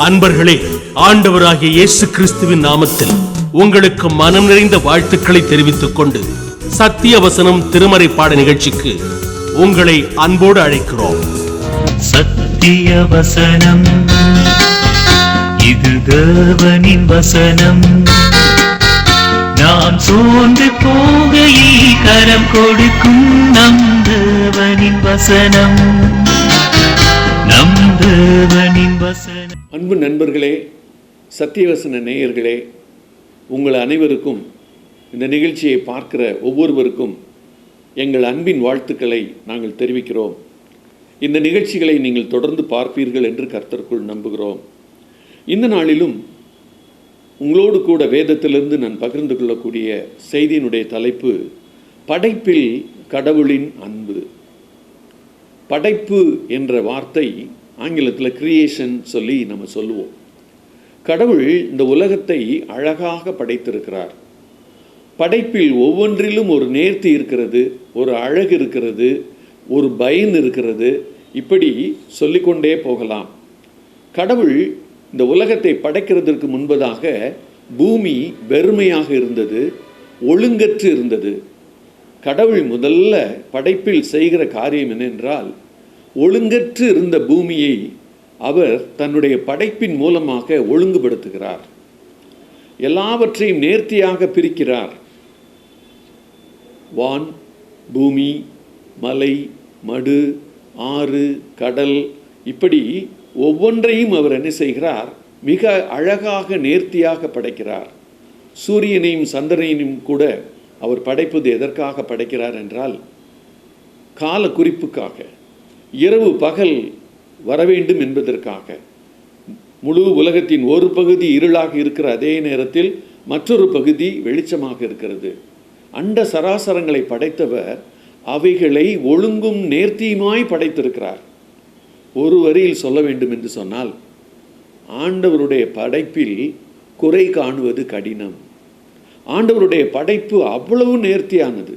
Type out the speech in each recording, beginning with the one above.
அன்பர்களே, ஆண்டவராகிய இயேசு கிறிஸ்துவின் நாமத்தில் உங்களுக்கு மனம் நிறைந்த வாழ்த்துக்களை தெரிவித்துக் கொண்டு சத்திய வசனம் திருமறை பாட நிகழ்ச்சிக்கு உங்களை அன்போடு அழைக்கிறோம். சத்திய வசனம், இது தேவனின் வசனம். நாம் சோர்ந்து போகையில் கரம் கொடுக்கும் நம் தேவனின் வசனம், நம் தேவனின் வசனம். அன்பு நண்பர்களே, சத்தியவசன நேயர்களே, உங்கள் அனைவருக்கும், இந்த நிகழ்ச்சியை பார்க்கிற ஒவ்வொருவருக்கும் எங்கள் அன்பின் வாழ்த்துக்களை நாங்கள் தெரிவிக்கிறோம். இந்த நிகழ்ச்சிகளை நீங்கள் தொடர்ந்து பார்ப்பீர்கள் என்று கர்த்தருக்குள் நம்புகிறோம். இந்த நாளிலும் உங்களோடு கூட வேதத்திலிருந்து நான் பகிர்ந்து கொள்ளக்கூடிய செய்தியினுடைய தலைப்பு, படைப்பில் கடவுளின் அன்பு. படைப்பு என்ற வார்த்தை ஆங்கிலத்தில் கிரியேஷன் சொல்லி நம்ம சொல்லுவோம். கடவுள் இந்த உலகத்தை அழகாக படைத்திருக்கிறார். படைப்பில் ஒவ்வொன்றிலும் ஒரு நேர்த்தி இருக்கிறது, ஒரு அழகு இருக்கிறது, ஒரு பயன் இருக்கிறது. இப்படி சொல்லிக்கொண்டே போகலாம். கடவுள் இந்த உலகத்தை படைக்கிறதற்கு முன்பதாக பூமி வெறுமையாக இருந்தது, ஒழுங்கற்று இருந்தது. கடவுள் முதல்ல படைப்பில் செய்கிற காரியம் என்னென்றால், ஒழுங்கற்று இருந்த பூமியை அவர் தன்னுடைய படைப்பின் மூலமாக ஒழுங்குபடுத்துகிறார். எல்லாவற்றையும் நேர்த்தியாக பிரிக்கிறார். வான், பூமி, மலை, மடு, ஆறு, கடல், இப்படி ஒவ்வொன்றையும் அவர் என்ன செய்கிறார்? மிக அழகாக நேர்த்தியாக படைக்கிறார். சூரியனையும் சந்திரனையும் கூட அவர் படைப்பது எதற்காக படைக்கிறார் என்றால், கால குறிப்புக்காக, இரவு பகல் வரவேண்டும் என்பதற்காக. முழு உலகத்தின் ஒரு பகுதி இருளாக இருக்கிற அதே நேரத்தில் மற்றொரு பகுதி வெளிச்சமாக இருக்கிறது. அண்ட சராசரங்களை படைத்தவர் அவைகளை ஒழுங்கும் நேர்த்தியுமாய் படைத்திருக்கிறார். ஒரு வரியில் சொல்ல வேண்டும் என்று சொன்னால், ஆண்டவருடைய படைப்பில் குறை காணுவது கடினம். ஆண்டவருடைய படைப்பு அவ்வளவு நேர்த்தியானது,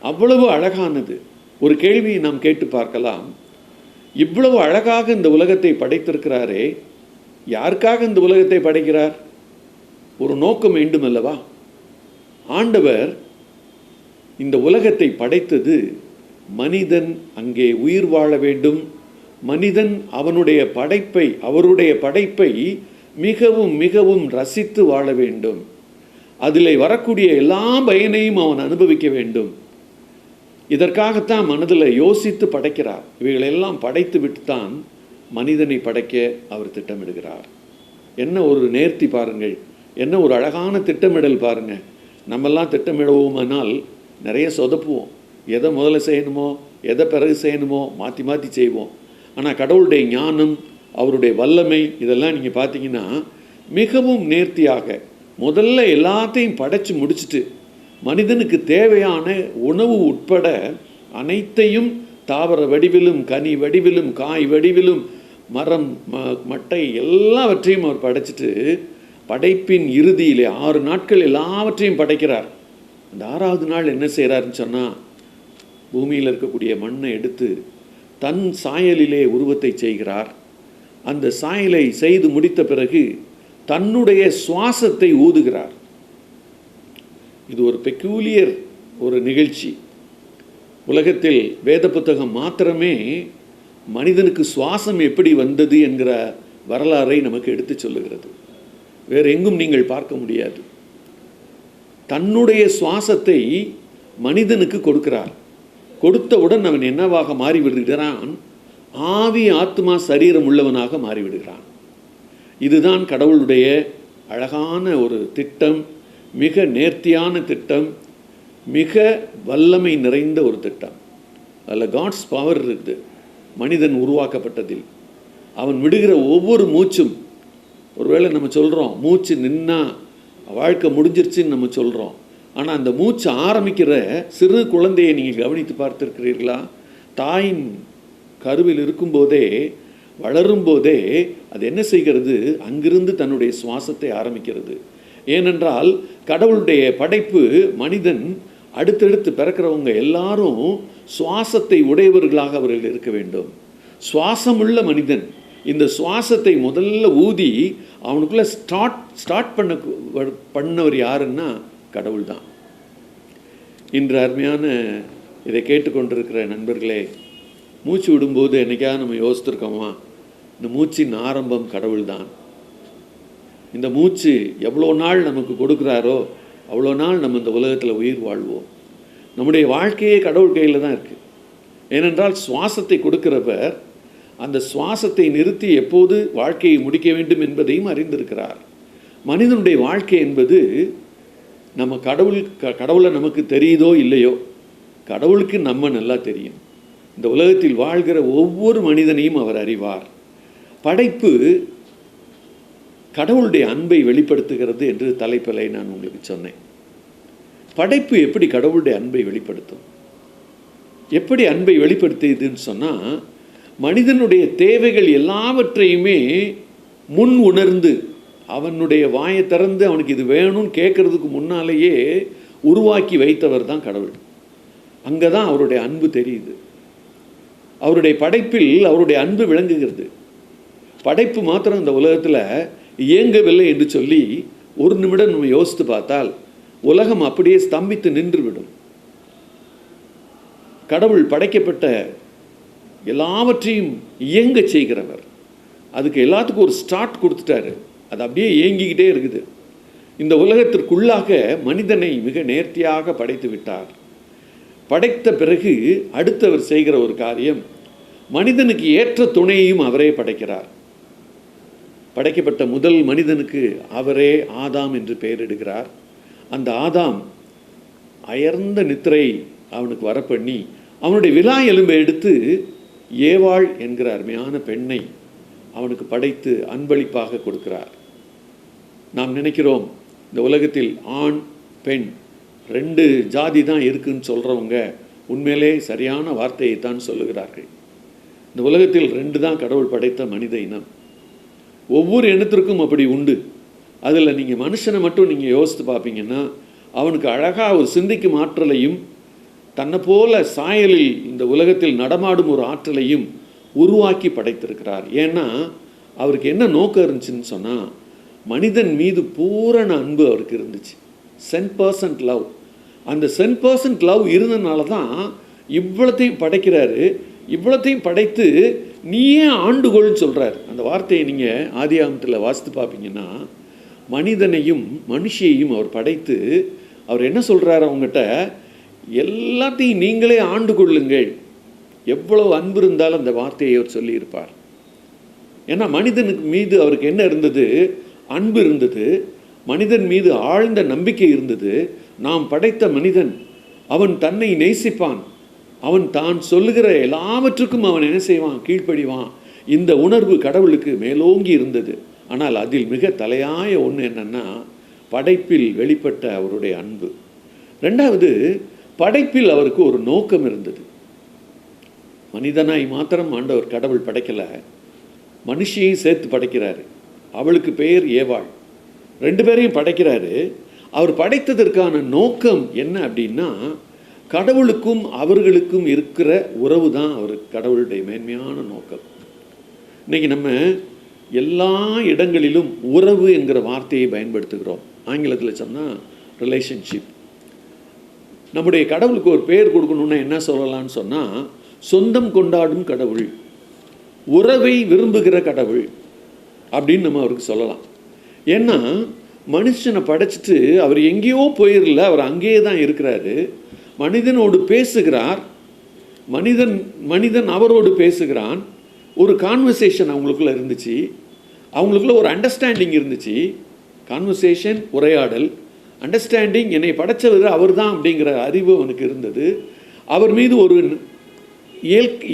அவ்வளவு அழகானது. ஒரு கேள்வியை நாம் கேட்டு பார்க்கலாம். இவ்வளவு அழகாக இந்த உலகத்தை படைத்திருக்கிறாரே, யாருக்காக இந்த உலகத்தை படைக்கிறார்? ஒரு நோக்கம் வேண்டும் அல்லவா? ஆண்டவர் இந்த உலகத்தை படைத்தது மனிதன் அங்கே உயிர் வாழ வேண்டும். மனிதன் அவருடைய படைப்பை மிகவும் மிகவும் ரசித்து வாழ வேண்டும். அதில் வரக்கூடிய எல்லா பயனையும் அவன் அனுபவிக்க வேண்டும். இதற்காகத்தான் மனதில் யோசித்து படைக்கிறார். இவைகளெல்லாம் படைத்து விட்டுத்தான் மனிதனை படைக்க அவர் திட்டமிடுகிறார். என்ன ஒரு நேர்த்தி பாருங்கள், என்ன ஒரு அழகான திட்டமிடல் பாருங்கள். நம்மெல்லாம் திட்டமிடுவோமானால் நிறைய சொதப்புவோம். எதை முதல்ல செய்யணுமோ எதை பிறகு செய்யணுமோ மாற்றி மாற்றி செய்வோம். ஆனால் கடவுளுடைய ஞானம், அவருடைய வல்லமை, இதெல்லாம் நீங்கள் பார்த்தீங்கன்னா மிகவும் நேர்த்தியாக முதல்ல எல்லாத்தையும் படைச்சு முடிச்சுட்டு, மனிதனுக்கு தேவையான உணவு உட்பட அனைத்தையும் தாவர வடிவிலும், கனி வடிவிலும், காய் வடிவிலும், மரம், மட்டை எல்லாவற்றையும் அவர் படைச்சிட்டு படைப்பின் இறுதியிலே 6 நாட்கள் எல்லாவற்றையும் படைக்கிறார். அந்த 6ஆவது நாள் என்ன செய்கிறாருன்னு சொன்னால், பூமியில் இருக்கக்கூடிய மண்ணை எடுத்து தன் சாயலிலே உருவத்தை செய்கிறார். அந்த சாயலை செய்து முடித்த பிறகு தன்னுடைய சுவாசத்தை ஊதுகிறார். இது ஒரு பெக்யூலியர் ஒரு நிகழ்ச்சி. உலகத்தில் வேத புத்தகம் மாத்திரமே மனிதனுக்கு சுவாசம் எப்படி வந்தது என்கிற வரலாறை நமக்கு எடுத்து சொல்லுகிறது. வேறு எங்கும் நீங்கள் பார்க்க முடியாது. தன்னுடைய சுவாசத்தை மனிதனுக்கு கொடுக்கிறார். கொடுத்தவுடன் அவன் என்னவாக மாறிவிடுகிறான்? ஆவி, ஆத்மா, சரீரம் உள்ளவனாக மாறிவிடுகிறான். இதுதான் கடவுளுடைய அழகான ஒரு திட்டம், மிக நேர்த்தியான திட்டம், மிக வல்லமை நிறைந்த ஒரு திட்டம். அதில் காட்ஸ் பவர் இருக்குது. மனிதன் உருவாக்கப்பட்டதில் அவன் விடுகிற ஒவ்வொரு மூச்சும், ஒருவேளை நம்ம சொல்கிறோம் மூச்சு நின்னா வாழ்க்கை முடிஞ்சிருச்சுன்னு நம்ம சொல்கிறோம். ஆனால் அந்த மூச்சு ஆரம்பிக்கிற சிறு குழந்தையை நீங்கள் கவனித்து பார்த்துருக்கிறீர்களா? தாயின் கருவில் இருக்கும்போதே, வளரும்போதே அது என்ன செய்கிறது? அங்கிருந்து தன்னுடைய சுவாசத்தை ஆரம்பிக்கிறது. ஏனென்றால் கடவுளுடைய படைப்பு, மனிதன் அடுத்தடுத்து பிறக்கிறவங்க எல்லாரும் சுவாசத்தை உடையவர்களாக அவர்கள் இருக்க வேண்டும். சுவாசமுள்ள மனிதன். இந்த சுவாசத்தை முதல்ல ஊதி அவனுக்குள்ள ஸ்டார்ட் பண்ணவர் யாருன்னா கடவுள் தான். இன்று அருமையான இதை கேட்டுக்கொண்டிருக்கிற நண்பர்களே, மூச்சு விடும்போது என்னைக்காவது நம்ம யோசித்திருக்கோமா, இந்த மூச்சின் ஆரம்பம் கடவுள் தான். இந்த மூச்சு எவ்வளோ நாள் நமக்கு கொடுக்குறாரோ அவ்வளோ நாள் நம்ம இந்த உலகத்தில் உயிர் வாழ்வோம். நம்முடைய வாழ்க்கையே கடவுள் கையில் தான் இருக்குது. ஏனென்றால் சுவாசத்தை கொடுக்கிறவர் அந்த சுவாசத்தை நிறுத்தி எப்போது வாழ்க்கையை முடிக்க வேண்டும் என்பதையும் அறிந்திருக்கிறார். மனிதனுடைய வாழ்க்கை என்பது நம்ம கடவுளை நமக்கு தெரியுதோ இல்லையோ, கடவுளுக்கு நம்ம நல்லா தெரியும். இந்த உலகத்தில் வாழ்கிற ஒவ்வொரு மனிதனையும் அவர் அறிவார். படைப்பு கடவுளுடைய அன்பை வெளிப்படுத்துகிறது என்று தலைப்பிலை நான் உங்களுக்கு சொன்னேன். படைப்பு எப்படி கடவுளுடைய அன்பை வெளிப்படுத்தும்? எப்படி அன்பை வெளிப்படுத்தியதுன்னு சொன்னால், மனிதனுடைய தேவைகள் எல்லாவற்றையுமே முன் உணர்ந்து அவனுடைய வாயை திறந்து அவனுக்கு இது வேணும்னு கேட்கறதுக்கு முன்னாலேயே உருவாக்கி வைத்தவர் தான் கடவுள். அங்கே தான் அவருடைய அன்பு தெரியுது. அவருடைய படைப்பில் அவருடைய அன்பு விளங்குகிறது. படைப்பு மாத்திரம் இந்த உலகத்தில் இயங்கவில்லை என்று சொல்லி ஒரு நிமிடம் நம்ம யோசித்து பார்த்தால் உலகம் அப்படியே ஸ்தம்பித்து நின்றுவிடும். கடவுள் படைக்கப்பட்ட எல்லாவற்றையும் இயங்க செய்கிறவர். அதுக்கு எல்லாத்துக்கும் ஒரு ஸ்டார்ட் கொடுத்துட்டாரு. அது அப்படியே இயங்கிக்கிட்டே இருக்குது. இந்த உலகத்திற்குள்ளாக மனிதனை மிக நேர்த்தியாக படைத்து விட்டார். படைத்த பிறகு அடுத்தவர் செய்கிற ஒரு காரியம், மனிதனுக்கு ஏற்ற துணையையும் அவரே படைக்கிறார். படைக்கப்பட்ட முதல் மனிதனுக்கு அவரே ஆதாம் என்று பெயரிடுகிறார். அந்த ஆதாம் அயர்ந்த நித்திரை அவனுக்கு வரப்பண்ணி அவனுடைய விலா எலும்பை எடுத்து ஏவாள் என்கிற அருமையான பெண்ணை அவனுக்கு படைத்து அன்பளிப்பாக கொடுக்கிறார். நாம் நினைக்கிறோம் இந்த உலகத்தில் ஆண் பெண் 2 ஜாதி தான் இருக்குன்னு சொல்கிறவங்க உண்மையிலே சரியான வார்த்தையை தான் சொல்லுகிறார்கள். இந்த உலகத்தில் 2 தான் கடவுள் படைத்த மனித இனம். ஒவ்வொரு இனத்திற்கும் அப்படி உண்டு. அதில் நீங்கள் மனுஷனை மட்டும் நீங்கள் யோசித்து பார்ப்பீங்கன்னா அவனுக்கு அழகாக ஒரு சிந்திக்கும் ஆற்றலையும் தன்னை போல சாயலில் இந்த உலகத்தில் நடமாடும் ஒரு ஆற்றலையும் உருவாக்கி படைத்திருக்கிறார். ஏன்னா அவருக்கு என்ன நோக்கம் இருந்துச்சுன்னு சொன்னால், மனிதன் மீது பூரண அன்பு அவருக்கு இருந்துச்சு. 100% லவ். அந்த 100% லவ் இருந்ததுனால தான் இவ்வளத்தையும் படைக்கிறாரு. இவ்வளத்தையும் படைத்து நீயே ஆண்டுகோள்னு சொல்கிறார். அந்த வார்த்தையை நீங்கள் ஆதியாகமத்தில் வாசித்து பார்ப்பீங்கன்னா, மனிதனையும் மனுஷியையும் அவர் படைத்து அவர் என்ன சொல்கிறார், அவங்ககிட்ட எல்லாத்தையும் நீங்களே ஆண்டு கொள்ளுங்கள். எவ்வளவு அன்பு இருந்தாலும் அந்த வார்த்தையை அவர் சொல்லியிருப்பார். ஏன்னா மனிதனுக்கு மீது அவருக்கு என்ன இருந்தது? அன்பு இருந்தது. மனிதன் மீது ஆழ்ந்த நம்பிக்கை இருந்தது. நாம் படைத்த மனிதன் அவன் தன்னை நேசிப்பான். அவன் தான் சொல்லுகிற எல்லாவற்றுக்கும் அவன் என்ன செய்வான்? கீழ்ப்படிவான். இந்த உணர்வு கடவுளுக்கு மேலோங்கி இருந்தது. ஆனால் அதில் மிக தலையாய ஒன்று என்னன்னா, படைப்பில் வெளிப்பட்ட அவருடைய அன்பு. 2வது, படைப்பில் அவருக்கு ஒரு நோக்கம் இருந்தது. மனிதனாய் மாத்திரம் ஆண்டவர் கடவுள் படைக்கலை, மனுஷியையும் சேர்த்து படைக்கிறாரு. அவளுக்கு பெயர் ஏவாள். 2 பேரையும் படைக்கிறாரு. அவர் படைத்ததற்கான நோக்கம் என்ன அப்படின்னா, கடவுளுக்கும் அவர்களுக்கும் இருக்கிற உறவு தான் அவர் கடவுளுடைய மேன்மையான நோக்கம். இன்னைக்கு நம்ம எல்லா இடங்களிலும் உறவு என்கிற வார்த்தையை பயன்படுத்துகிறோம். ஆங்கிலத்தில் சொன்னால் ரிலேஷன்ஷிப். நம்முடைய கடவுளுக்கு ஒரு பேர் கொடுக்கணுன்னா என்ன சொல்லலான்னு சொன்னால், சொந்தம் கொண்டாடும் கடவுள், உறவை விரும்புகிற கடவுள் அப்படின்னு நம்ம அவருக்கு சொல்லலாம். ஏன்னா மனுஷனை படைச்சிட்டு அவர் எங்கேயோ போயிடல, அவர் அங்கேயே தான் இருக்கிறாரு. மனிதனோடு பேசுகிறார், மனிதன் அவரோடு பேசுகிறான். ஒரு கான்வர்சேஷன் அவங்களுக்குள்ள இருந்துச்சு, அவங்களுக்குள்ள ஒரு அண்டர்ஸ்டாண்டிங் இருந்துச்சு. கான்வர்சேஷன், உரையாடல், அண்டர்ஸ்டாண்டிங். என்னை படைச்சவர் அவர் தான் அப்படிங்கிற அறிவு அவனுக்கு இருந்தது. அவர் மீது ஒரு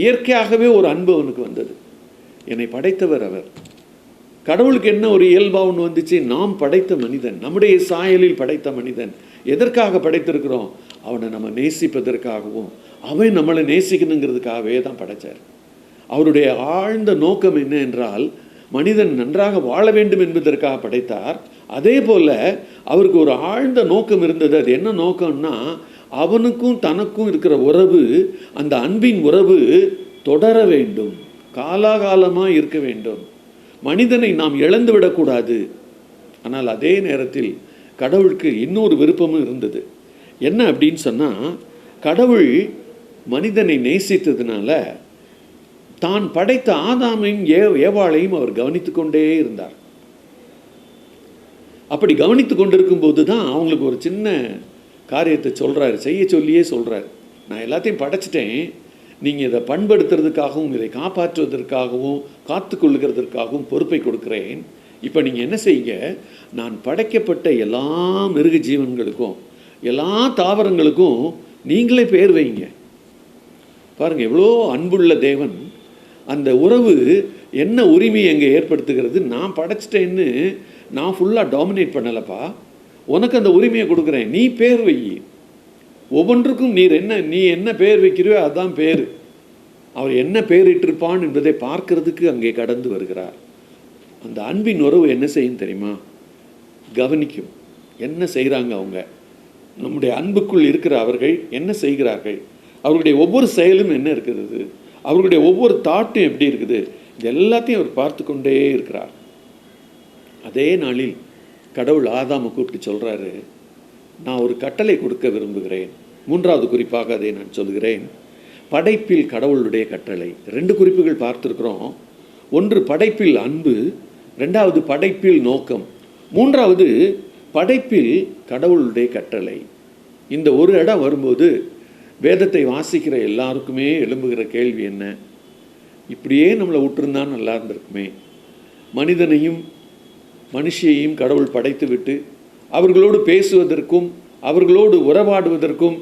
இயற்கையாகவே ஒரு அன்பு அவனுக்கு வந்தது. என்னை படைத்தவர் அவர். கடவுளுக்கு என்ன ஒரு இயல்பாக ஒன்று வந்துச்சு? நாம் படைத்த மனிதன், நம்முடைய சாயலில் படைத்த மனிதன். எதற்காக படைத்திருக்கிறோம்? அவனை நம்ம நேசிப்பதற்காகவும் அவன் நம்மளை நேசிக்கணுங்கிறதுக்காகவே தான் படைத்தார். அவருடைய ஆழ்ந்த நோக்கம் என்ன என்றால், மனிதன் நன்றாக வாழ வேண்டும் என்பதற்காக படைத்தார். அதே போல் அவருக்கு ஒரு ஆழ்ந்த நோக்கம் இருந்தது. அது என்ன நோக்கம்னா, அவனுக்கும் தனக்கும் இருக்கிற உறவு, அந்த அன்பின் உறவு தொடர வேண்டும். காலாகாலமாக இருக்க வேண்டும். மனிதனை நாம் இழந்து விடக்கூடாது. ஆனால் அதே நேரத்தில் கடவுளுக்கு இன்னொரு விருப்பமும் இருந்தது. என்ன அப்படின்னு சொன்னால், கடவுள் மனிதனை நேசித்ததுனால தான் படைத்த ஆதாமையும் ஏவாளையும் அவர் கவனித்து கொண்டே இருந்தார். அப்படி கவனித்து கொண்டிருக்கும் போது தான் அவங்களுக்கு ஒரு சின்ன காரியத்தை சொல்கிறாரு, செய்ய சொல்லியே சொல்கிறார். நான் எல்லாத்தையும் படைச்சிட்டேன், நீங்கள் இதை பண்படுத்துறதுக்காகவும் இதை காப்பாற்றுவதற்காகவும் காத்து கொள்ளுகிறதற்காகவும் பொறுப்பை கொடுக்குறேன். இப்போ நீங்கள் என்ன செய்யுங்க, நான் படைக்கப்பட்ட எல்லா மிருக ஜீவன்களுக்கும் எல்லா தாவரங்களுக்கும் நீங்களே பேர் வைங்க. பாருங்கள், எவ்வளோ அன்புள்ள தேவன். அந்த உறவு என்ன உரிமை அங்கே ஏற்படுத்துகிறது? நான் படைச்சிட்டேன்னு நான் ஃபுல்லாக டாமினேட் பண்ணலப்பா, உனக்கு அந்த உரிமையை கொடுக்குறேன், நீ பேர் வை. ஒவ்வொன்றுக்கும் நீ என்ன பேர் வைக்கிறியோ அதுதான் பேர். அவர் என்ன பேரிட்டிருப்பான் என்பதை பார்க்கறதுக்கு அங்கே கடந்து வருகிறார். அந்த அன்பின் உறவு என்ன செய்யும் தெரியுமா? கவனிக்கும். என்ன செய்கிறாங்க அவங்க, நம்முடைய அன்புக்குள் இருக்கிற அவர்கள் என்ன செய்கிறார்கள், அவர்களுடைய ஒவ்வொரு செயலும் என்ன இருக்கிறது, அவர்களுடைய ஒவ்வொரு தாட்டும் எப்படி இருக்குது, இது எல்லாத்தையும் அவர் பார்த்து கொண்டே இருக்கிறார். அதே நாளில் கடவுள் ஆதாமை கூப்பிட்டு சொல்கிறாரு, நான் ஒரு கட்டளை கொடுக்க விரும்புகிறேன். மூன்றாவது குறிப்பாக அதை நான் சொல்கிறேன். படைப்பில் கடவுளுடைய கட்டளை. 2 குறிப்புகள் பார்த்துருக்குறோம். ஒன்று படைப்பில் அன்பு, 2வது படைப்பில் நோக்கம், 3வது படைப்பில் கடவுளுடைய கட்டளை. இந்த ஒரு இடம் வரும்போது வேதத்தை வாசிக்கிற எல்லாருக்குமே எழும்புகிற கேள்வி என்ன? இப்படியே நம்மளை விட்டுருந்தான் நல்லா இருந்திருக்குமே. மனிதனையும் மனுஷியையும் கடவுள் படைத்து விட்டு அவர்களோடு பேசுவதற்கும் அவர்களோடு உறவாடுவதற்கும்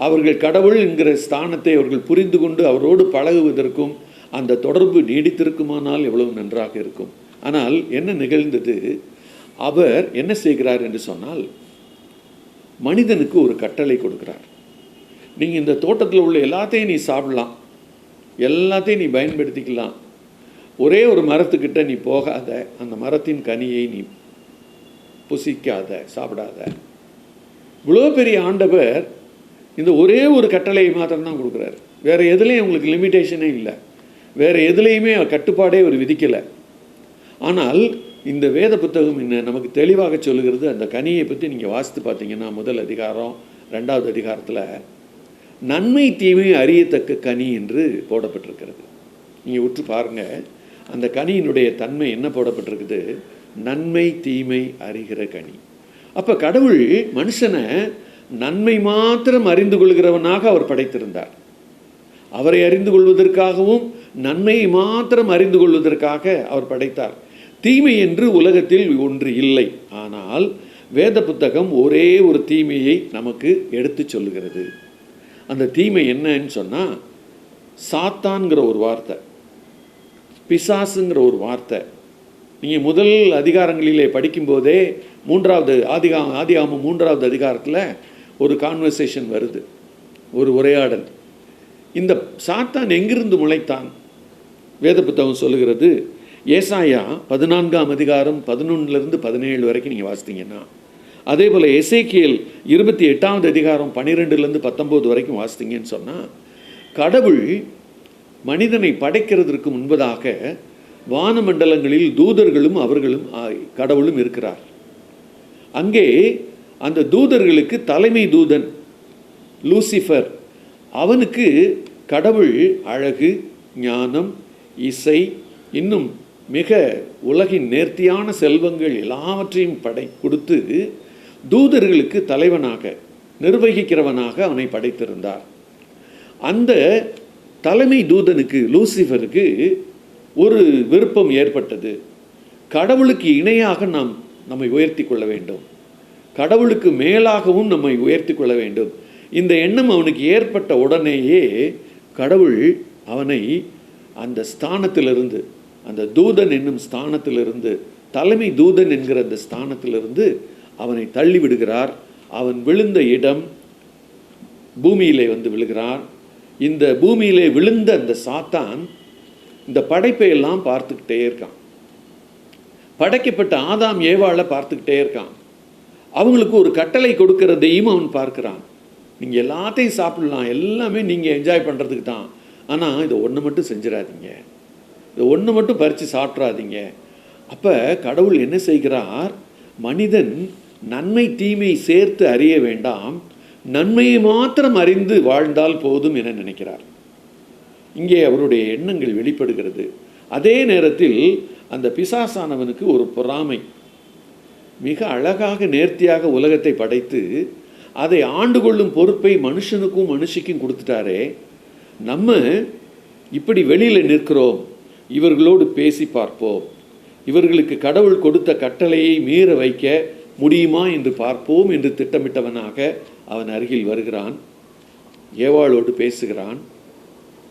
அவர்கள் கடவுள் என்கிற ஸ்தானத்தை அவர்கள் புரிந்து கொண்டு அவரோடு பழகுவதற்கும் அந்த தொடர்பு நீடித்திருக்குமானால் எவ்வளவு நன்றாக இருக்கும். ஆனால் என்ன நிகழ்ந்தது? அவர் என்ன செய்கிறார் என்று சொன்னால், மனிதனுக்கு ஒரு கட்டளை கொடுக்கிறார். நீங்கள் இந்த தோட்டத்தில் உள்ள எல்லாத்தையும் நீ சாப்பிடலாம், எல்லாத்தையும் நீ பயன்படுத்திக்கலாம், ஒரே ஒரு மரத்துக்கிட்ட நீ போகாத, அந்த மரத்தின் கனியை நீ புசிக்காத, சாப்பிடாத. இவ்வளோ பெரிய ஆண்டவர் இந்த ஒரே ஒரு கட்டளையை மாத்திரம்தான் கொடுக்குறாரு. வேறு எதுலேயும் உங்களுக்கு லிமிட்டேஷனே இல்லை, வேறு எதுலேயுமே கட்டுப்பாடே ஒரு விதிக்கலை. ஆனால் இந்த வேத புத்தகம் என்ன நமக்கு தெளிவாக சொல்லுகிறது? அந்த கனியை பற்றி நீங்கள் வாசித்து பார்த்தீங்கன்னா, முதல் அதிகாரம் 2வது அதிகாரத்தில் நன்மை தீமை அறியத்தக்க கனி என்று போடப்பட்டிருக்கிறது. நீங்கள் உற்று பாருங்கள், அந்த கனியினுடைய தன்மை என்ன போடப்பட்டிருக்குது? நன்மை தீமை அறிகிற கனி. அப்போ கடவுள் மனுஷனை நன்மை மாத்திரம் அறிந்து கொள்கிறவனாக அவர் படைத்திருந்தார். அவரை அறிந்து கொள்வதற்காகவும் நன்மையை மாத்திரம் அறிந்து கொள்வதற்காக அவர் படைத்தார். தீமை என்று உலகத்தில் ஒன்று இல்லை. ஆனால் வேத புத்தகம் ஒரே ஒரு தீமையை நமக்கு எடுத்து சொல்லுகிறது. அந்த தீமை என்னன்னு சொன்னால், சாத்தான்கிற ஒரு வார்த்தை, பிசாசுங்கிற ஒரு வார்த்தை. நீங்கள் முதல் அதிகாரங்களிலே படிக்கும்போதே ஆதியாகமம் 3வது அதிகாரத்தில் ஒரு கான்வர்சேஷன் வருது, ஒரு உரையாடல். இந்த சாத்தான் எங்கிருந்து முளைத்தான்? வேத புத்தகம் சொல்லுகிறது. ஏசாயா 14ஆம் அதிகாரம் 11லிருந்து 17 வரைக்கும் நீங்கள் வாசித்தீங்கன்னா, அதே போல் எசேக்கியேல் 28வது அதிகாரம் 12லிருந்து 19 வரைக்கும் வாசித்தீங்கன்னு சொன்னால், கடவுள் மனிதனை படைக்கிறதுக்கு முன்பதாக வானமண்டலங்களில் தூதர்களும் அவர்களும் கடவுளும் இருக்கிறார். அங்கே அந்த தூதர்களுக்கு தலைமை தூதன் லூசிஃபர், அவனுக்கு கடவுள் அழகு, ஞானம், இசை, இன்னும் மிக உலகின் நேர்த்தியான செல்வங்கள் எல்லாவற்றையும் கொடுத்து தூதர்களுக்கு தலைவனாக நிர்வகிக்கிறவனாக அவனை படைத்திருந்தார். அந்த தலைமை தூதனுக்கு லூசிஃபருக்கு ஒரு விருப்பம் ஏற்பட்டது. கடவுளுக்கு இணையாக நம்மை உயர்த்தி கொள்ள வேண்டும், கடவுளுக்கு மேலாகவும் நம்மை உயர்த்தி கொள்ள வேண்டும். இந்த எண்ணம் அவனுக்கு ஏற்பட்ட உடனேயே கடவுள் அவனை அந்த ஸ்தானத்திலிருந்து, அந்த தூதன் என்னும் ஸ்தானத்திலிருந்து, தலைமை தூதன் என்கிற அந்த ஸ்தானத்திலிருந்து அவனை தள்ளி விடுகிறார். அவன் விழுந்த இடம் பூமியிலே வந்து விழுகிறான். இந்த பூமியிலே விழுந்த அந்த சாத்தான் இந்த படைப்பை எல்லாம் பார்த்துக்கிட்டே இருக்கான். படைக்கப்பட்ட ஆதாம் ஏவாளை பார்த்துக்கிட்டே இருக்கான். அவங்களுக்கு ஒரு கட்டளை கொடுக்கிறதையும் அவன் பார்க்கிறான். நீங்கள் எல்லாத்தையும் சாப்பிடலாம், எல்லாமே நீங்கள் என்ஜாய் பண்ணுறதுக்கு தான், ஆனால் இதை ஒன்று மட்டும் செஞ்சிடாதீங்க. இதை ஒன்று மட்டும் பறித்து சாப்பிட்றாதீங்க. அப்போ கடவுள் என்ன செய்கிறார்? மனிதன் நன்மை தீமை சேர்த்து அறிய வேண்டாம், நன்மையை மாத்திரம் அறிந்து வாழ்ந்தால் போதும் என நினைக்கிறார். இங்கே அவருடைய எண்ணங்கள் வெளிப்படுகிறது. அதே நேரத்தில் அந்த பிசாசானவனுக்கு ஒரு பொறாமை. மிக அழகாக நேர்த்தியாக உலகத்தை படைத்து அதை ஆண்டு கொள்ளும் பொறுப்பை மனுஷனுக்கும் மனுஷிக்கும் கொடுத்துட்டாரே, நம்ம இப்படி வெளியில் நிற்கிறோம், இவர்களோடு பேசி பார்ப்போம், இவர்களுக்கு கடவுள் கொடுத்த கட்டளையை மீற வைக்க முடியுமா என்று பார்ப்போம் என்று திட்டமிட்டவனாக அவன் அருகில் வருகிறான். ஏவாளோடு பேசுகிறான்.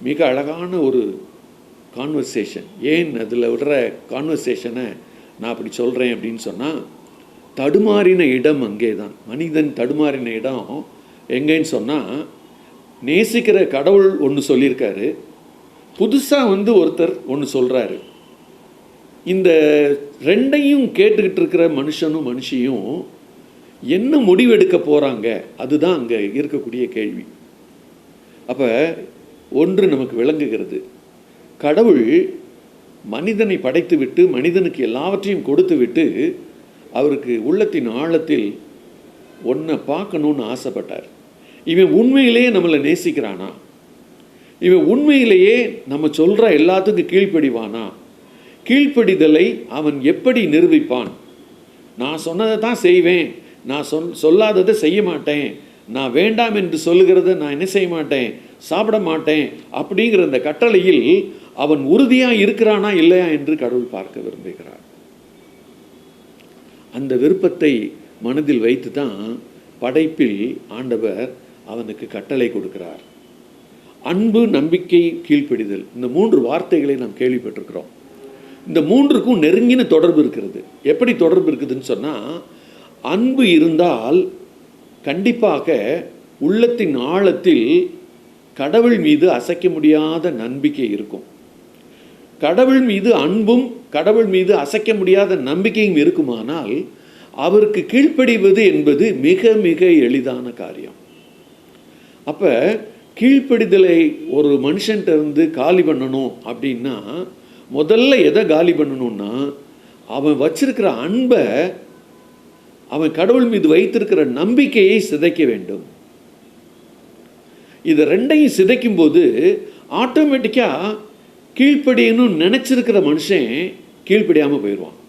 மிக அழகான ஒரு கான்வர்சேஷன். ஏன் அதில் விடுற கான்வர்சேஷனை நான் அப்படி சொல்கிறேன் அப்படின்னு சொன்னால், தடுமாறின இடம் அங்கே தான். மனிதன் தடுமாறின இடம் எங்கேன்னு சொன்னால், நேசிக்கிற கடவுள் ஒன்று சொல்லியிருக்காரு, புதுசாக ஒருத்தர் ஒன்று சொல்கிறாரு. இந்த ரெண்டையும் கேட்டுக்கிட்டு இருக்கிற மனுஷனும் மனுஷியும் என்ன முடிவெடுக்க போகிறாங்க, அதுதான் அங்கே இருக்கக்கூடிய கேள்வி. அப்போ ஒன்று நமக்கு விளங்குகிறது, கடவுள் மனிதனை படைத்து விட்டு மனிதனுக்கு எல்லாவற்றையும் கொடுத்து விட்டு அவருக்கு உள்ளத்தின் ஆழத்தில் ஒன்றை பார்க்கணுன்னு ஆசைப்பட்டார். இவன் உண்மையிலேயே நம்மளை நேசிக்கிறானா? இவன் உண்மையிலேயே நம்ம சொல்கிற எல்லாத்துக்கும் கீழ்ப்படிவானா? கீழ்ப்படிதலை அவன் எப்படி நிரூபிப்பான்? நான் சொன்னதை தான் செய்வேன், நான் சொல்லாததை செய்ய மாட்டேன், நான் வேண்டாம் என்று சொல்லுகிறத நான் என்ன செய்ய மாட்டேன், சாப்பிட மாட்டேன் அப்படிங்கிற அந்த கட்டளையில் அவன் உறுதியாக இருக்கிறானா இல்லையா என்று கடவுள் பார்க்க விரும்புகிறார். அந்த விருப்பத்தை மனதில் வைத்து தான் படைப்பில் ஆண்டவர் அவனுக்கு கட்டளை கொடுக்கிறார். அன்பு, நம்பிக்கை, கீழ்ப்படிதல், இந்த 3 வார்த்தைகளை நாம் கேள்விப்பட்டிருக்கிறோம். இந்த 3க்கும் நெருங்கின தொடர்பு இருக்கிறது. எப்படி தொடர்பு இருக்குதுன்னு சொன்னால், அன்பு இருந்தால் கண்டிப்பாக உள்ளத்தின் ஆழத்தில் கடவுள் மீது அசைக்க முடியாத நம்பிக்கை இருக்கும். கடவுள் மீது அன்பும் கடவுள் மீது அசைக்க முடியாத நம்பிக்கையும் இருக்குமானால் அவருக்கு கீழ்ப்படிவது என்பது மிக மிக எளிதான காரியம். அப்போ கீழ்ப்படிதலை ஒரு மனுஷன்ட்ட இருந்து காலி பண்ணணும் அப்படின்னா முதல்ல எதை காலி பண்ணணும்னா, அவன் வச்சிருக்கிற அன்பை, அவன் கடவுள் மீது வைத்திருக்கிற நம்பிக்கையை சிதைக்க வேண்டும். இது ரெண்டையும் சிதைக்கும் போது ஆட்டோமேட்டிக்காக கீழ்ப்படியணும்னு நினச்சிருக்கிற மனுஷன் கீழ்ப்படியாமல் போயிடுவான்.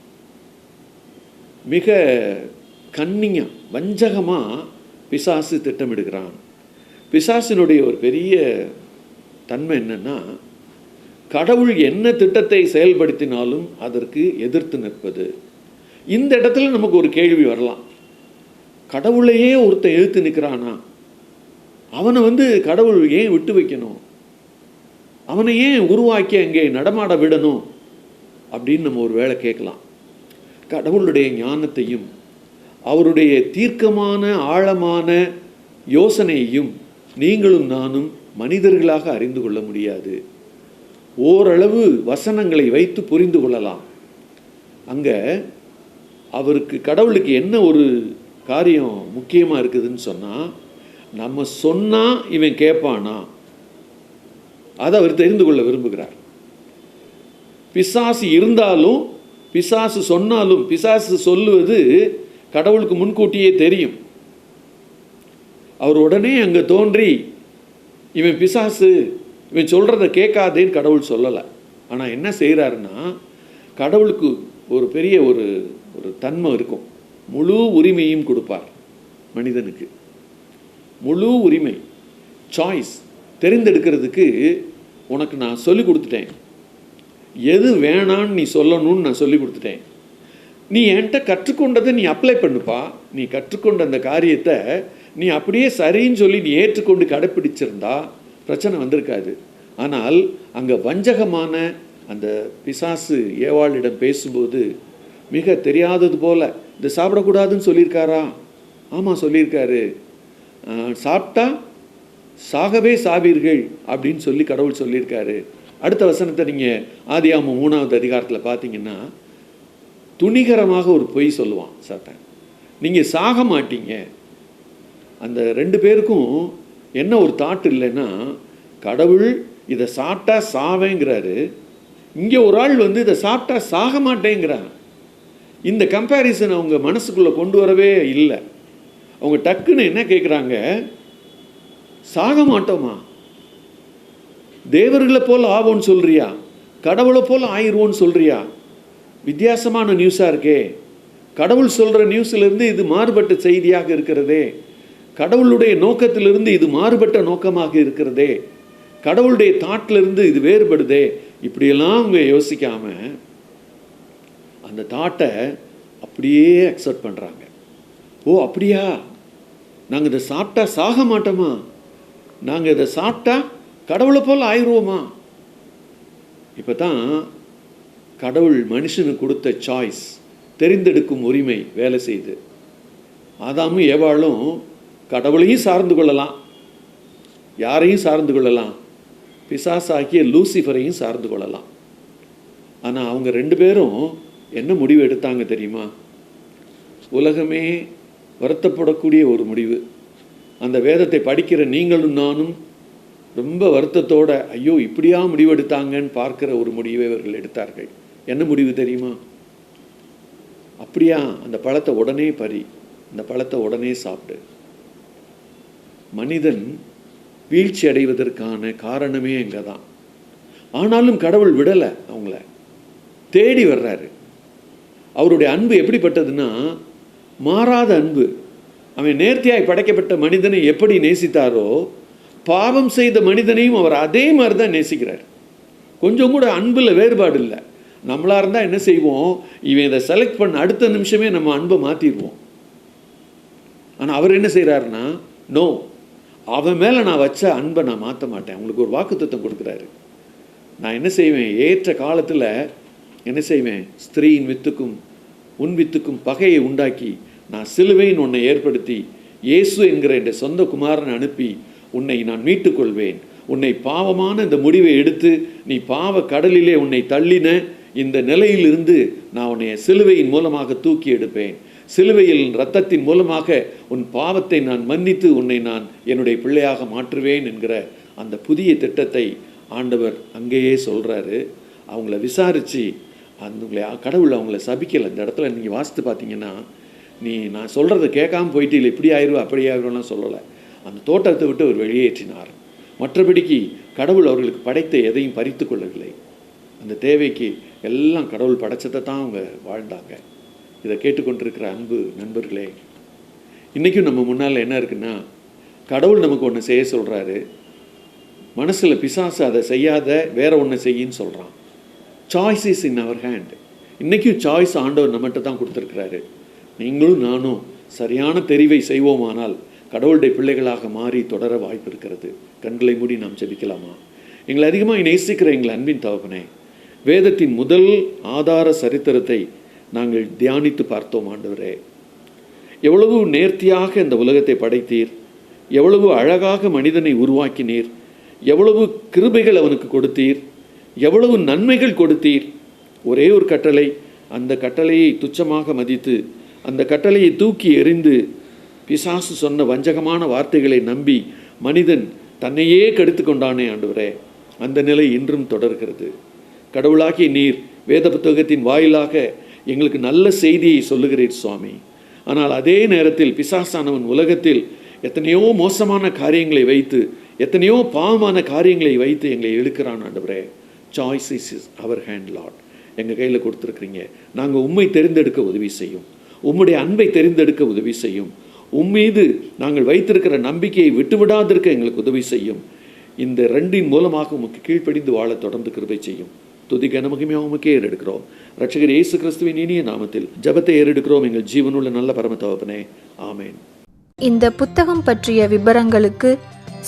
மிக கன்னிங்காக வஞ்சகமாக பிசாசு திட்டமிடுகிறான். பிசாசினுடைய ஒரு பெரிய தன்மை என்னன்னா, கடவுள் என்ன திட்டத்தை செயல்படுத்தினாலும் அதற்கு எதிர்த்து நிற்பது. இந்த இடத்துல நமக்கு ஒரு கேள்வி வரலாம், கடவுளையே ஒருத்தன் எதிர்த்து நிற்கிறானா, அவனை கடவுள் ஏன் விட்டு வைக்கணும், அவனை ஏன் உருவாக்கி அங்கே நடமாட விடணும் அப்படின்னு நம்ம ஒரு வேளை கேட்கலாம். கடவுளுடைய ஞானத்தையும் அவருடைய தீர்க்கமான ஆழமான யோசனையையும் நீங்களும் நானும் மனிதர்களாக அறிந்து கொள்ள முடியாது. ஓரளவு வசனங்களை வைத்து புரிந்து கொள்ளலாம். அங்கே அவருக்கு கடவுளுக்கு என்ன ஒரு காரியம் முக்கியமாக இருக்குதுன்னு சொன்னால், நம்ம சொன்னால் இவன் கேட்பானா, அதை அவர் தெரிந்து கொள்ள விரும்புகிறார். பிசாசு இருந்தாலும் பிசாசு சொன்னாலும், பிசாசு சொல்லுவது கடவுளுக்கு முன்கூட்டியே தெரியும். அவர் உடனே அங்கே தோன்றி இவன் பிசாசு, இவன் சொல்கிறத கேட்காதேன்னு கடவுள் சொல்லலை. ஆனால் என்ன செய்கிறாருன்னா, கடவுளுக்கு ஒரு பெரிய ஒரு தன்மை இருக்கும். முழு உரிமையும் கொடுப்பார் மனிதனுக்கு. முழு உரிமை, சாய்ஸ், தெரிந்தெடுக்கிறதுக்கு உனக்கு நான் சொல்லி கொடுத்துட்டேன். எது வேணான்னு நீ சொல்லணும்னு நான் சொல்லி கொடுத்துட்டேன். நீ என்கிட்ட கற்றுக்கொண்டதை நீ அப்ளை பண்ணுப்பா. நீ கற்றுக்கொண்ட அந்த காரியத்தை நீ அப்படியே சரின்னு சொல்லி நீ ஏற்றுக்கொண்டு கடைப்பிடிச்சிருந்தா பிரச்சனை வந்திருக்காது. ஆனால் அங்கே வஞ்சகமான அந்த பிசாசு ஏவாளிடம் பேசும்போது மிக தெரியாதது போல், இந்த சாப்பிடக்கூடாதுன்னு சொல்லியிருக்காரா? ஆமாம் சொல்லியிருக்காரு. சாப்பிட்டா சாகவே சாவீர்கள் அப்படின்னு சொல்லி கடவுள் சொல்லியிருக்காரு. அடுத்த வசனத்தை நீங்கள் ஆதியாகமம் 3வது அதிகாரத்தில் பார்த்தீங்கன்னா, துணிகரமாக ஒரு பொய் சொல்லுவான் சாத்தான். நீங்கள் சாக மாட்டீங்க. அந்த 2 பேருக்கும் என்ன ஒரு தாட் இல்லைன்னா, கடவுள் இதை சாப்பிட்டா சாவேங்கிறாரு, இங்கே ஒரு ஆள் இதை சாப்பிட்டா சாக மாட்டேங்கிறான். இந்த கம்பேரிசன் அவங்க மனசுக்குள்ளே கொண்டு வரவே இல்லை. அவங்க டக்குன்னு என்ன கேட்குறாங்க, சாக மாட்டோமா? தேவர்களை போல் ஆவோன்னு சொல்றியா? கடவுளை போல் ஆயிடுவோன்னு சொல்றியா? வித்தியாசமான நியூஸாக இருக்கே. கடவுள் சொல்கிற நியூஸிலிருந்து இது மாறுபட்ட செய்தியாக இருக்கிறதே. கடவுளுடைய நோக்கத்திலிருந்து இது மாறுபட்ட நோக்கமாக இருக்கிறதே. கடவுளுடைய தாட்டிலிருந்து இது வேறுபடுதே. இப்படியெல்லாம் அவங்க யோசிக்காம அந்த தாட்டை அப்படியே அக்செப்ட் பண்ணுறாங்க. ஓ அப்படியா, நாங்கள் இதை சாப்பிட்டா சாக மாட்டோமா? நாங்கள் இதை சாப்பிட்டா கடவுளை போல் ஆயிடுவோமா? இப்போ தான் கடவுள் மனுஷனுக்கு கொடுத்த சாய்ஸ், தெரிந்தெடுக்கும் உரிமை வேலை செய்யுது. ஆதாமும் ஏவாளும் கடவுளையும் சார்ந்து கொள்ளலாம், யாரையும் சார்ந்து கொள்ளலாம், பிசாசாகிய லூசிஃபரையும் சார்ந்து கொள்ளலாம். ஆனால் அவங்க 2 பேரும் என்ன முடிவு எடுத்தாங்க தெரியுமா? உலகமே வருத்தப்படக்கூடிய ஒரு முடிவு. அந்த வேதத்தை படிக்கிற நீங்களும் நானும் ரொம்ப வருத்தத்தோட ஐயோ இப்படியா முடிவெடுத்தாங்கன்னு பார்க்கிற ஒரு முடிவை அவர்கள் எடுத்தார்கள். என்ன முடிவு தெரியுமா? அப்படியா, அந்த பழத்தை உடனே பறி, அந்த பழத்தை உடனே சாப்பிடு. மனிதன் வீழ்ச்சி அடைவதற்கான காரணமே அங்கே தான். ஆனாலும் கடவுள் விடலை, அவங்கள தேடி வர்றாரு. அவருடைய அன்பு எப்படிப்பட்டதுன்னா மாறாத அன்பு. அவன் நேர்த்தியாய் படைக்கப்பட்ட மனிதனை எப்படி நேசித்தாரோ பாவம் செய்த மனிதனையும் அவர் அதே மாதிரி தான் நேசிக்கிறார். கொஞ்சம் கூட அன்பில் வேறுபாடு இல்லை. நம்மளாக இருந்தால் என்ன செய்வோம், இவன் இதை செலக்ட் பண்ண அடுத்த நிமிஷமே நம்ம அன்பை மாற்றிடுவோம். ஆனால் அவர் என்ன செய்கிறாருன்னா, நோ, அவன் மேலே நான் வச்ச அன்பை நான் மாற்ற மாட்டேன். உங்களுக்கு ஒரு வாக்குத்தத்தம் கொடுக்குறாரு. நான் என்ன செய்வேன், ஏற்ற காலத்தில் என்ன செய்வேன், ஸ்திரீயின் வித்துக்கும் உன் வித்துக்கும் பகையை உண்டாக்கி நான் சிலுவையின் உன்னை ஏற்படுத்தி இயேசு என்கிற என்ற சொந்த குமாரனை அனுப்பி உன்னை நான் மீட்டுக்கொள்வேன். உன்னை பாவமான இந்த முடிவை எடுத்து நீ பாவ கடலிலே உன்னை தள்ளின இந்த நிலையிலிருந்து நான் உன்னை சிலுவையின் மூலமாக தூக்கி எடுப்பேன். சிலுவையில் இரத்தத்தின் மூலமாக உன் பாவத்தை நான் மன்னித்து உன்னை நான் என்னுடைய பிள்ளையாக மாற்றுவேன் என்கிற அந்த புதிய திட்டத்தை ஆண்டவர் அங்கேயே சொல்கிறாரு. அவங்கள விசாரித்து கடவுள் அவங்கள சபிக்கலை. இந்த இடத்துல நீங்கள் வாசித்து பார்த்தீங்கன்னா, நான் சொல்கிறத கேட்காம போயிட்டு இல்லை இப்படி ஆயிரும் அப்படி ஆயிரும்லாம் சொல்லலை. அந்த தோட்டத்தை விட்டு அவர் வெளியேற்றினார். மற்றபடிக்கு கடவுள் அவர்களுக்கு படைத்த எதையும் பறித்து கொள்ளவில்லை. அந்த தேவைக்கு எல்லாம் கடவுள் படைச்சதை தான் அவங்க வாழ்ந்தாங்க. இதை கேட்டுக்கொண்டிருக்கிற அன்பு நண்பர்களே, இன்றைக்கும் நம்ம முன்னால் என்ன இருக்குன்னா, கடவுள் நமக்கு ஒன்று செய்ய சொல்கிறாரு, மனசில் பிசாசு அதை செய்யாத வேற ஒன்று செய்யின்னு சொல்கிறான். Choice is in our hand. இன்றைக்கும் சாய்ஸ் ஆண்டவர் நம்மகிட்ட தான் கொடுத்துருக்கிறாரு. நீங்களும் நானும் சரியான தெரிவை செய்வோமானால் கடவுளுடைய பிள்ளைகளாக மாறி தொடர வாய்ப்பு இருக்கிறது. கண்களை மூடி நாம் ஜெபிக்கலாமா? எங்களை அதிகமாக நேசிக்கிற எங்கள் அன்பின் தகப்பனே, வேதத்தின் முதல் ஆதார சரித்திரத்தை நாங்கள் தியானித்து பார்த்தோம். ஆண்டவரே, எவ்வளவு நேர்த்தியாக இந்த உலகத்தை படைத்தீர், எவ்வளவு அழகாக மனிதனை உருவாக்கினீர், எவ்வளவு கிருபைகள் அவனுக்கு கொடுத்தீர், எவ்வளவு நன்மைகள் கொடுத்தீர். ஒரே ஒரு கட்டளை, அந்த கட்டளையை துச்சமாக மதித்து அந்த கட்டளையை தூக்கி எறிந்து பிசாசு சொன்ன வஞ்சகமான வார்த்தைகளை நம்பி மனிதன் தன்னையே கெடுத்து கொண்டானே ஆண்டவரே, அந்த நிலை இன்றும் தொடர்கிறது. கடவுளாகிய நீர் வேத புத்தகத்தின் வாயிலாக எங்களுக்கு நல்ல செய்தியை சொல்லுகிறீர் சுவாமி. ஆனால் அதே நேரத்தில் பிசாசானவன் உலகத்தில் எத்தனையோ மோசமான காரியங்களை வைத்து, எத்தனையோ பாவமான காரியங்களை வைத்து எங்களை இழுக்கிறான் ஆண்டவரே. Choice is our hand lord. எங்கள் கையில் கொடுத்துருக்குறீங்க. நாங்கள் உம்மை தெரிந்தெடுக்க உதவி செய்யும், உம்முடைய அன்பை தெரிந்தெடுக்க உதவி செய்யும், உம்மீது நாங்கள் வைத்திருக்கிற நம்பிக்கையை விட்டுவிடாதிருக்க எங்களுக்கு உதவி செய்யும். இந்த 2 மூலமாக உமக்கு கீழ்ப்படிந்து வாழ தொடர்ந்து கிருபை செய்யும். துதி கனமகிமையாக உமக்கே ஏறெடுக்கிறோம். ரட்சகர் இயேசு கிறிஸ்துவின் இனிய நாமத்தில் ஜெபத்தை ஏறெடுக்கிறோம் எங்கள் ஜீவனுள்ள நல்ல பரம தகப்பனே, ஆமேன். இந்த புத்தகம் பற்றிய விபரங்களுக்கு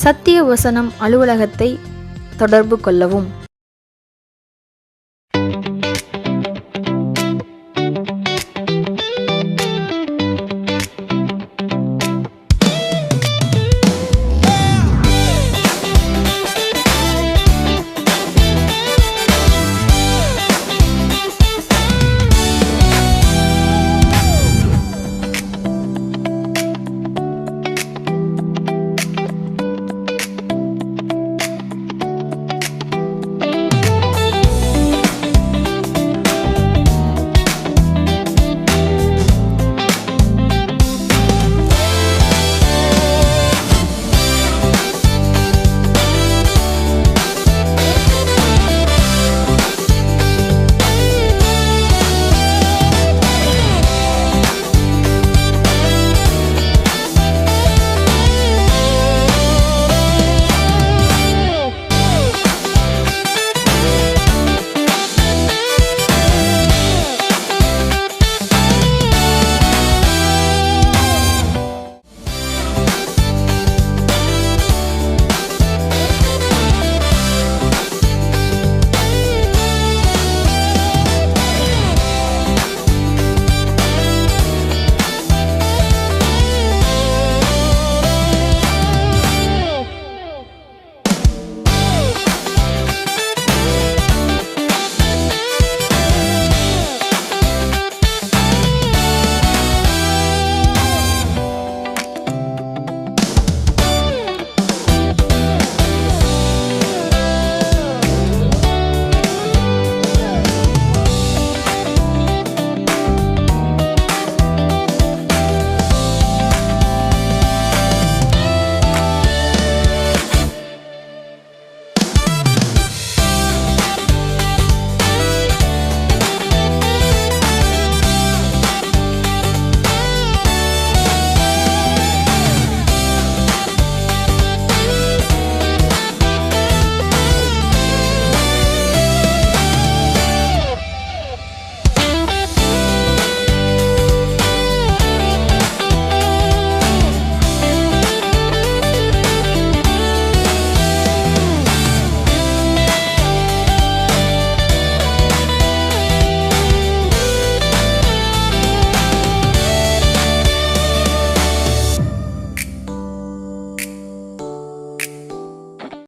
சத்திய வசனம் அலுவலகத்தை தொடர்பு கொள்ளவும்.